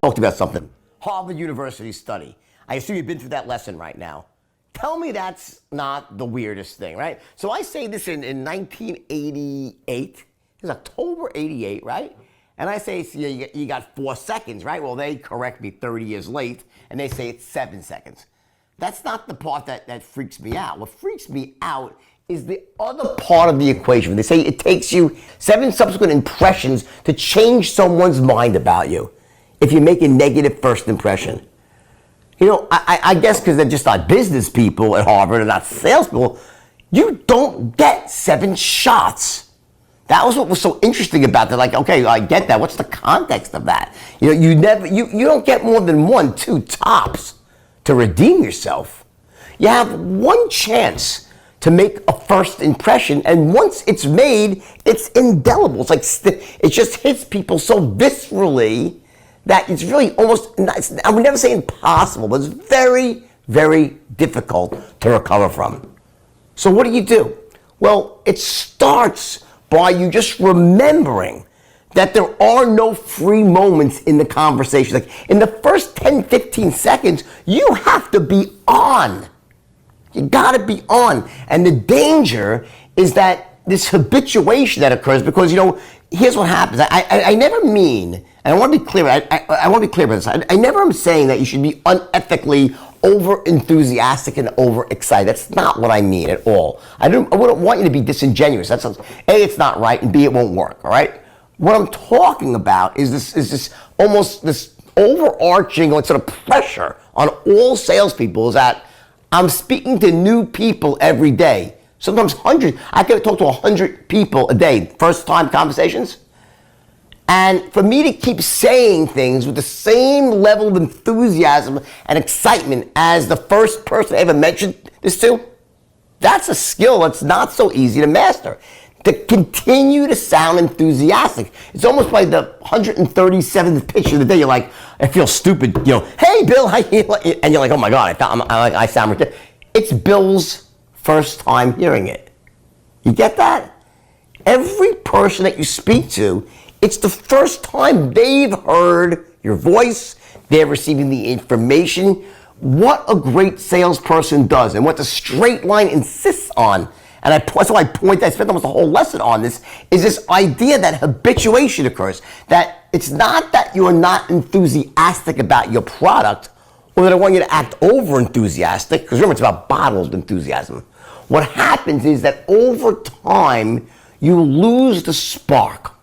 Spoke to you about something. Harvard University study. I assume you've been through that lesson right now. Tell me that's not the weirdest thing, right? So I say this in 1988. It's October 88, right? And I say, so you got 4 seconds, right? Well, they correct me 30 years late, and they say it's 7 seconds. That's not the part that freaks me out. What freaks me out is the other part of the equation. They say it takes you 7 subsequent impressions to change someone's mind about you if you make a negative first impression. You know, I guess because they're just not business people at Harvard and not salespeople, you don't get 7 shots. That was what was so interesting about that. Like, okay, I get that. What's the context of that? You know, you don't get more than 1, 2 tops to redeem yourself. You have 1 chance to make a first impression, and once it's made, it's indelible. It's like it just hits people so viscerally that it's really almost, I would never say impossible, but it's very, very difficult to recover from. So what do? Well, it starts by you just remembering that there are no free moments in the conversation. Like in the first 10, 15 seconds, you have to be on. You gotta be on. And the danger is that this habituation that occurs because, you know, here's what happens. I never mean, and I want to be clear, I want to be clear about this. I never am saying that you should be unethically over-enthusiastic and over-excited. That's not what I mean at all. I wouldn't want you to be disingenuous. That's A, it's not right, and B, it won't work, all right? What I'm talking about is this almost this overarching like, sort of pressure on all salespeople is that I'm speaking to new people every day. Sometimes hundreds. I can talk to 100 people a day, first-time conversations. And for me to keep saying things with the same level of enthusiasm and excitement as the first person I ever mentioned this to, that's a skill that's not so easy to master. To continue to sound enthusiastic. It's almost like the 137th pitch of the day. You're like, I feel stupid. You know, hey, Bill, how you? And you're like, oh my God, I sound ridiculous. It's Bill's first time hearing it. You get that? Every person that you speak to, it's the first time they've heard your voice. They're receiving the information. What a great salesperson does, and what the straight line insists on. And that's why I spent almost the whole lesson on this, is this idea that habituation occurs. That it's not that you are not enthusiastic about your product, or that I want you to act over-enthusiastic, because remember, it's about bottled enthusiasm. What happens is that over time, you lose the spark.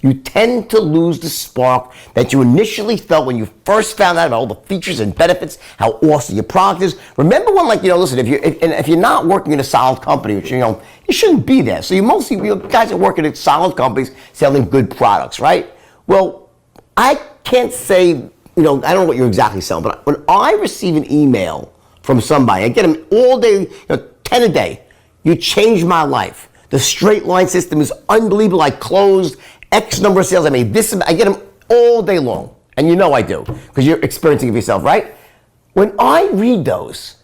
You tend to lose the spark that you initially felt when you first found out about all the features and benefits, how awesome your product is. Remember when, like, you know, listen, if you're not working in a solid company, which, you know, you shouldn't be there. So you guys are working at solid companies selling good products, right? Well, I can't say, you know, I don't know what you're exactly selling, but when I receive an email from somebody, I get them all day, you know, 10 a day. You changed my life. The straight line system is unbelievable. I closed X number of sales. I made this. I get them all day long. And you know I do, because you're experiencing it yourself, right? When I read those,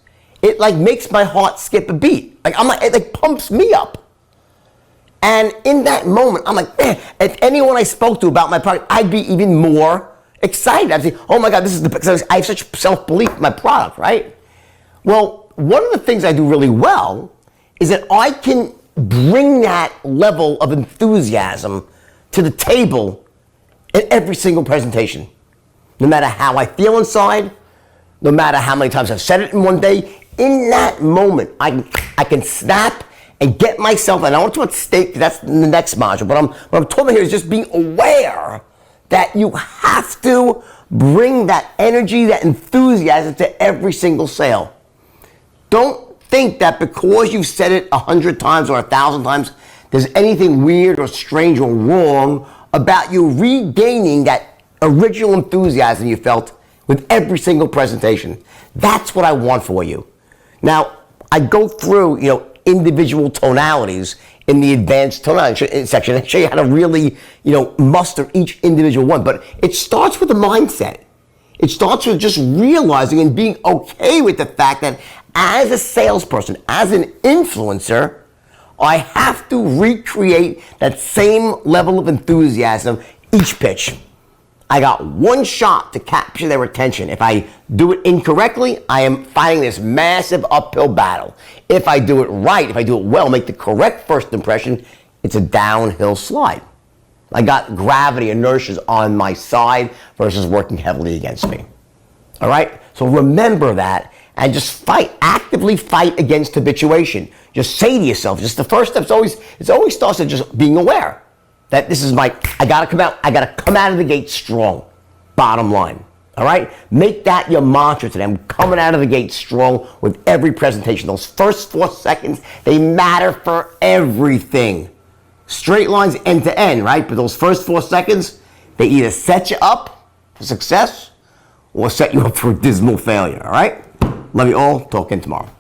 it like makes my heart skip a beat. Like it like pumps me up. And in that moment, I'm like, man, if anyone I spoke to about my product, I'd be even more excited. I'd say, oh my God, this is because I have such self-belief in my product, right? Well, one of the things I do really well is that I can bring that level of enthusiasm to the table in every single presentation. No matter how I feel inside, no matter how many times I've said it in one day, in that moment, I can snap and get myself, and I want to talk about state, that's the next module, but what I'm talking about here is just being aware that you have to bring that energy, that enthusiasm to every single sale. Don't think that because you've said it 100 times or 1,000 times, there's anything weird or strange or wrong about you regaining that original enthusiasm you felt with every single presentation. That's what I want for you. Now, I go through, you know, individual tonalities in the advanced tonality section and show you how to really, you know, muster each individual one. But it starts with the mindset. It starts with just realizing and being okay with the fact that as a salesperson, as an influencer, I have to recreate that same level of enthusiasm each pitch. I got one shot to capture their attention. If I do it incorrectly, I am fighting this massive uphill battle. If I do it right, if I do it well, make the correct first impression, it's a downhill slide. I got gravity, inertia on my side versus working heavily against me. All right? So remember that and just fight, actively fight against habituation. Just say to yourself, just the first step it always starts with just being aware that this is I gotta come out of the gate strong, bottom line. All right? Make that your mantra today. I'm coming out of the gate strong with every presentation. Those first 4 seconds, they matter for everything. Straight lines end to end, right? But those first 4 seconds, they either set you up for success or set you up for dismal failure, all right? Love you all. Talk in tomorrow.